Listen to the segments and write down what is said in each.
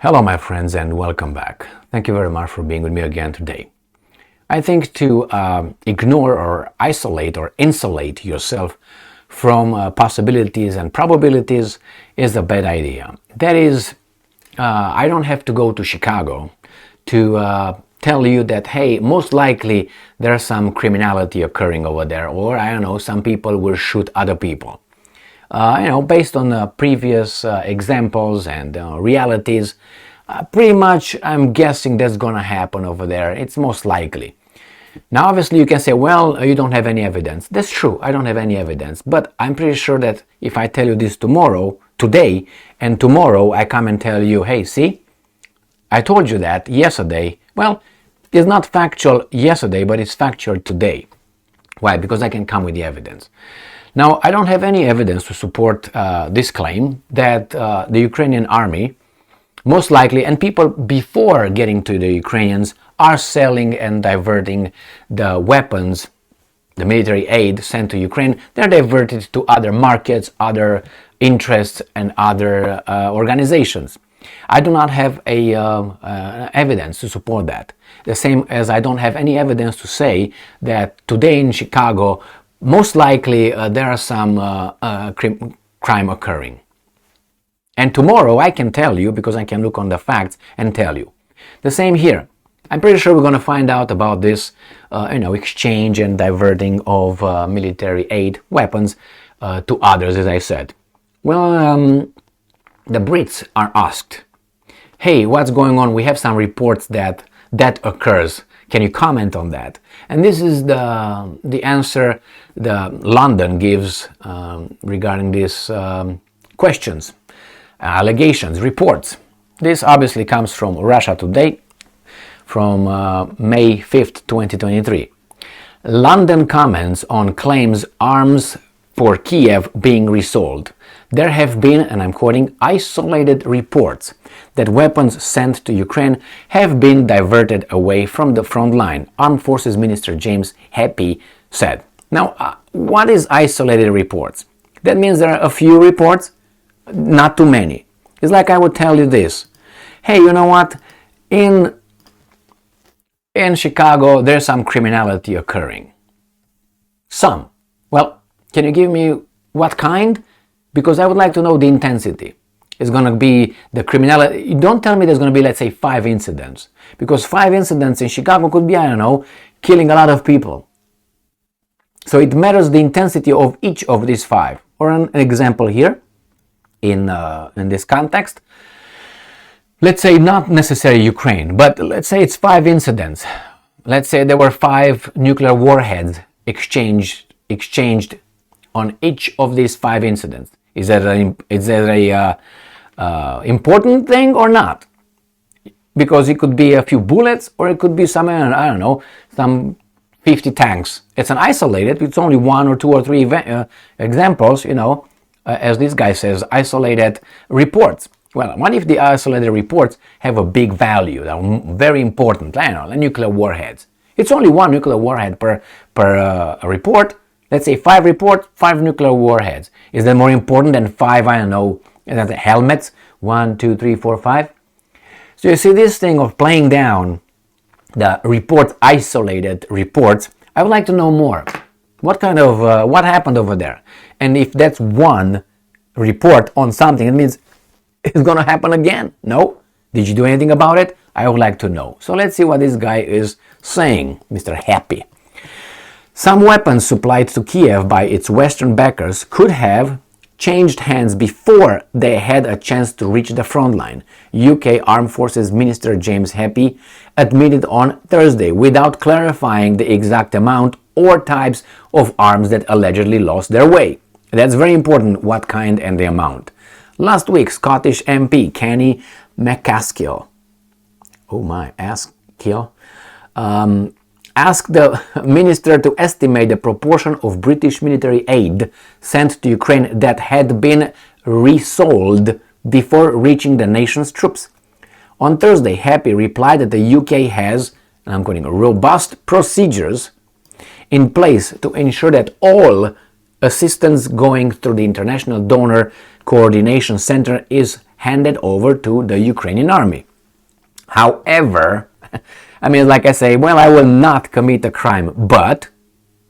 Hello my friends and welcome back. Thank you very much for being with me again today. I think to ignore or isolate or insulate yourself from possibilities and probabilities is a bad idea. That is, I don't have to go to Chicago to tell you that, hey, most likely there's some criminality occurring over there, or I don't know, some people will shoot other people. Based on previous examples and realities, pretty much I'm guessing that's gonna happen over there. It's most likely. Now, obviously, you can say, well, you don't have any evidence. That's true, I don't have any evidence. But I'm pretty sure that if I tell you this today, and tomorrow I come and tell you, hey, see, I told you that yesterday. Well, it's not factual yesterday, but it's factual today. Why? Because I can come with the evidence. Now, I don't have any evidence to support this claim that the Ukrainian army, most likely, and people before getting to the Ukrainians, are selling and diverting the weapons, the military aid sent to Ukraine. They're diverted to other markets, other interests, and other organizations. I do not have evidence to support that. The same as I don't have any evidence to say that today in Chicago, most likely there are some crime occurring. And tomorrow I can tell you, because I can look on the facts and tell you. The same here. I'm pretty sure we're going to find out about this exchange and diverting of military aid weapons to others, as I said. Well, the Brits are asked, hey, what's going on? We have some reports that occurs. Can you comment on that? And this is the answer the London gives regarding these questions, allegations, reports. This obviously comes from Russia Today from May 5th, 2023. London comments on claims arms for Kiev being resold. There have been, and I'm quoting, isolated reports that weapons sent to Ukraine have been diverted away from the front line, Armed Forces Minister James Happy said. Now, what is isolated reports? That means there are a few reports, not too many. It's like I would tell you this. Hey, you know what? In Chicago, there's some criminality occurring. Some. Well, can you give me what kind? Because I would like to know the intensity. It's going to be the criminality. Don't tell me there's going to be, let's say, 5 incidents. Because 5 incidents in Chicago could be, I don't know, killing a lot of people. So it matters the intensity of each of these 5. Or an example here, in this context. Let's say not necessarily Ukraine, but let's say it's 5 incidents. Let's say there were 5 nuclear warheads exchanged on each of these 5 incidents. Is that a important thing or not? Because it could be a few bullets, or it could be some, I don't know, some 50 tanks. It's an isolated. It's only 1 or 2 or 3 examples. As this guy says, isolated reports. Well, what if the isolated reports have a big value? They're very important. I don't know, the nuclear warheads. It's only 1 nuclear warhead per report. Let's say 5 reports, 5 nuclear warheads. Is that more important than 5, I don't know, helmets? 1, 2, 3, 4, 5? So you see this thing of playing down the reports, isolated reports. I would like to know more. What happened over there? And if that's 1 report on something, it means it's going to happen again. No? Did you do anything about it? I would like to know. So let's see what this guy is saying, Mr. Happy. Some weapons supplied to Kiev by its Western backers could have changed hands before they had a chance to reach the front line, UK Armed Forces Minister James Happy admitted on Thursday, without clarifying the exact amount or types of arms that allegedly lost their way. That's very important, what kind and the amount. Last week, Scottish MP Kenny McCaskill, asked the minister to estimate the proportion of British military aid sent to Ukraine that had been resold before reaching the nation's troops. On Thursday, Happy replied that the UK has, and I'm quoting, robust procedures in place to ensure that all assistance going through the International Donor Coordination Center is handed over to the Ukrainian army. However, I mean, like I say, well, I will not commit a crime, but,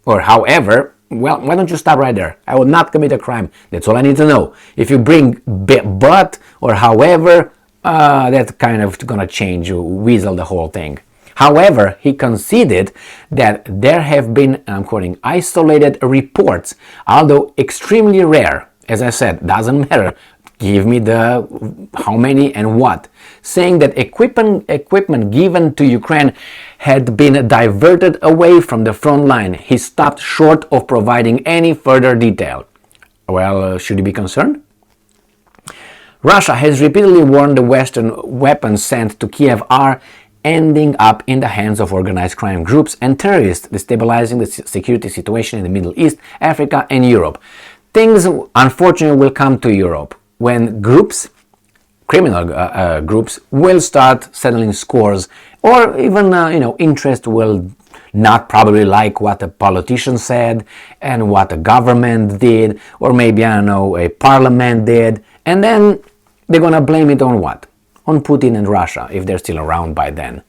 or however, well, why don't you stop right there? I will not commit a crime. That's all I need to know. If you bring but or however, that's kind of gonna change, weasel the whole thing. However, he conceded that there have been, I'm quoting, isolated reports, although extremely rare. As I said, doesn't matter. Give me the how many and what. Saying that equipment given to Ukraine had been diverted away from the front line. He stopped short of providing any further detail. Well, should you be concerned? Russia has repeatedly warned the Western weapons sent to Kiev are ending up in the hands of organized crime groups and terrorists, destabilizing the security situation in the Middle East, Africa, and Europe. Things, unfortunately, will come to Europe when groups, criminal groups, will start settling scores, or even, interest will not probably like what a politician said and what a government did, or maybe, I don't know, a parliament did, and then they're gonna blame it on what? On Putin and Russia, if they're still around by then.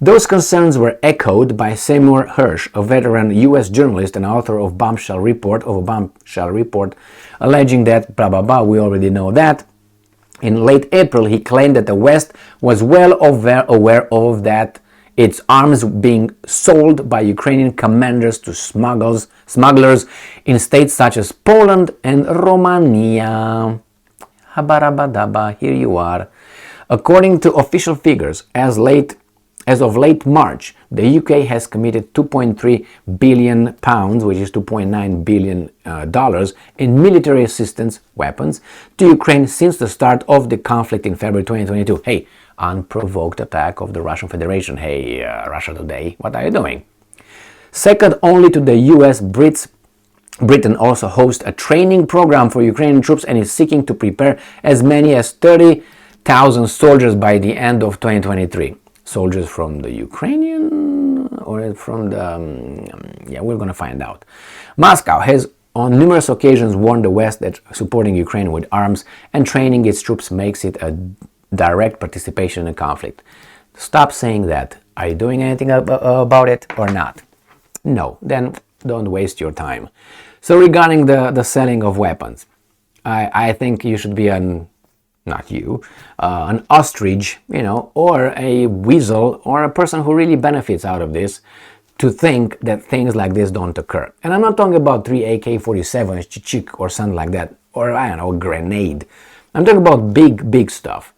Those concerns were echoed by Seymour Hersh, a veteran U.S. journalist and author of a Bombshell Report, alleging that, blah, blah, blah, we already know that. In late April, he claimed that the West was well aware of that its arms being sold by Ukrainian commanders to smugglers in states such as Poland and Romania. Habarabadaba, here you are. According to official figures, as of late March, the UK has committed £2.3 billion, which is $2.9 billion, in military assistance weapons to Ukraine since the start of the conflict in February 2022. Hey, unprovoked attack of the Russian Federation. Hey, Russia Today, what are you doing? Second only to the US, Britain also hosts a training program for Ukrainian troops and is seeking to prepare as many as 30,000 soldiers by the end of 2023. Soldiers from the Ukrainian or from the... we're going to find out. Moscow has on numerous occasions warned the West that supporting Ukraine with arms and training its troops makes it a direct participation in a conflict. Stop saying that. Are you doing anything about it or not? No, then don't waste your time. So regarding the selling of weapons, I think you should be an ostrich, or a weasel, or a person who really benefits out of this, to think that things like this don't occur. And I'm not talking about 3 AK-47s, chichik, or something like that, or I don't know, a grenade. I'm talking about big stuff.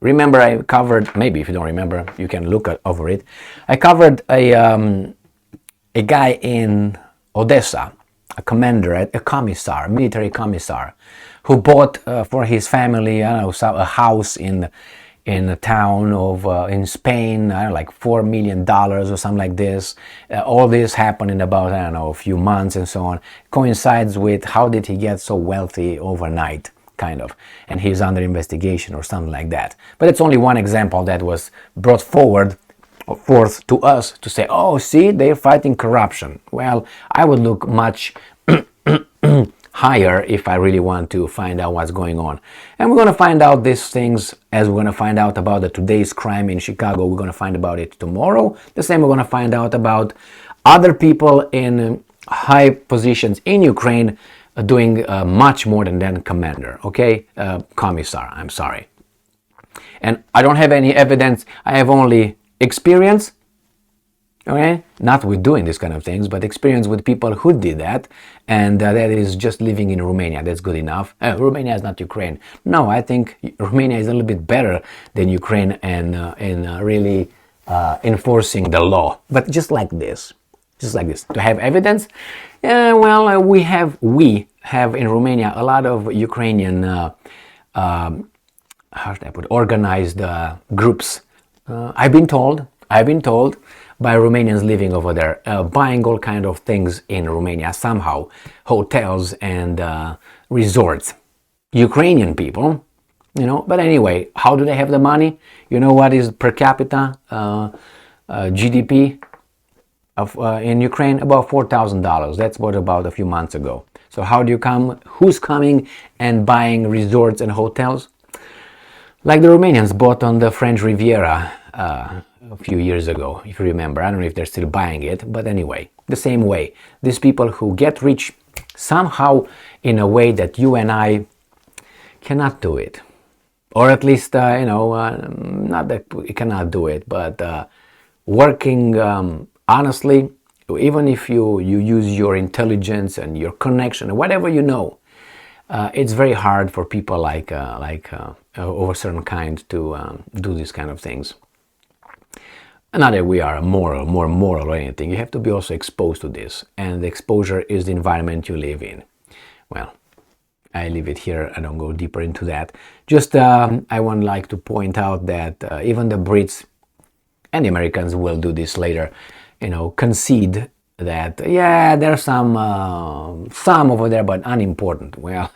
Remember, I covered, maybe if you don't remember, you can look over it. I covered a guy in Odessa, a military commissar, who bought for his family, a house in a town of in Spain, like $4 million or something like this. All this happened in about, a few months and so on. Coincides with how did he get so wealthy overnight, kind of. And he's under investigation or something like that. But it's only one example that was brought forth to us to say, oh, see, they're fighting corruption. Well, I would look much higher if I really want to find out what's going on. And we're going to find out these things as we're going to find out about the today's crime in Chicago. We're going to find about it tomorrow. The same we're going to find out about other people in high positions in Ukraine doing much more than commander, okay? Commissar, I'm sorry. And I don't have any evidence. I have only experience, okay? Not with doing this kind of things, but experience with people who did that, and that is just living in Romania. That's good enough. Romania is not Ukraine. No, I think Romania is a little bit better than Ukraine in really enforcing the law. But just like this, to have evidence. We have in Romania a lot of Ukrainian, how should I put it, organized groups. I've been told by Romanians living over there, buying all kind of things in Romania somehow, hotels and resorts. Ukrainian people, but anyway, how do they have the money? You know what is per capita GDP of in Ukraine? About $4,000. That's what about a few months ago. So how do you come? Who's coming and buying resorts and hotels? Like the Romanians bought on the French Riviera a few years ago, if you remember. I don't know if they're still buying it, but anyway, the same way. These people who get rich somehow in a way that you and I cannot do it. Or at least, not that we cannot do it, but working honestly, even if you use your intelligence and your connection, or whatever you know, it's very hard for people like of a certain kind to do these kind of things. Not that we are more moral or anything. You have to be also exposed to this, and the exposure is the environment you live in. Well, I leave it here. I don't go deeper into that. Just I would like to point out that even the Brits and the Americans will do this later, concede that, yeah, there's some over there, but unimportant. Well,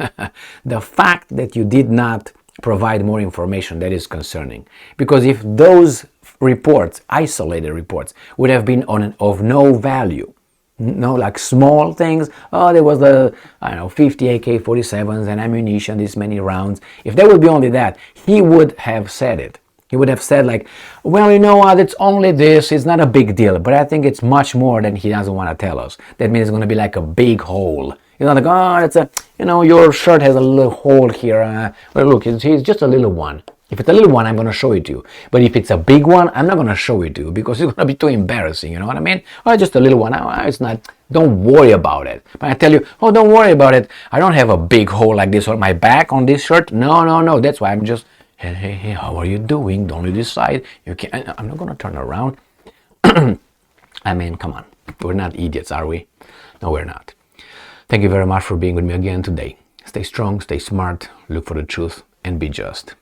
the fact that you did not provide more information, that is concerning. Because if those reports, isolated reports, would have been of no value, like small things, there was 50 AK-47s and ammunition, this many rounds. If there would be only that, he would have said it. He would have said like, well, you know what, it's only this, it's not a big deal, but I think it's much more than he doesn't want to tell us. That means it's going to be like a big hole. It's not like, it's your shirt has a little hole here. Well, look, it's just a little one. If it's a little one, I'm going to show it to you. But if it's a big one, I'm not going to show it to you because it's going to be too embarrassing, you know what I mean? Just a little one, it's not, don't worry about it. But I tell you, don't worry about it. I don't have a big hole like this on my back on this shirt. No, that's why I'm just, hey, how are you doing? Don't you decide? You can't, I'm not going to turn around. I mean, come on. We're not idiots, are we? No, we're not. Thank you very much for being with me again today. Stay strong, stay smart, look for the truth, and be just.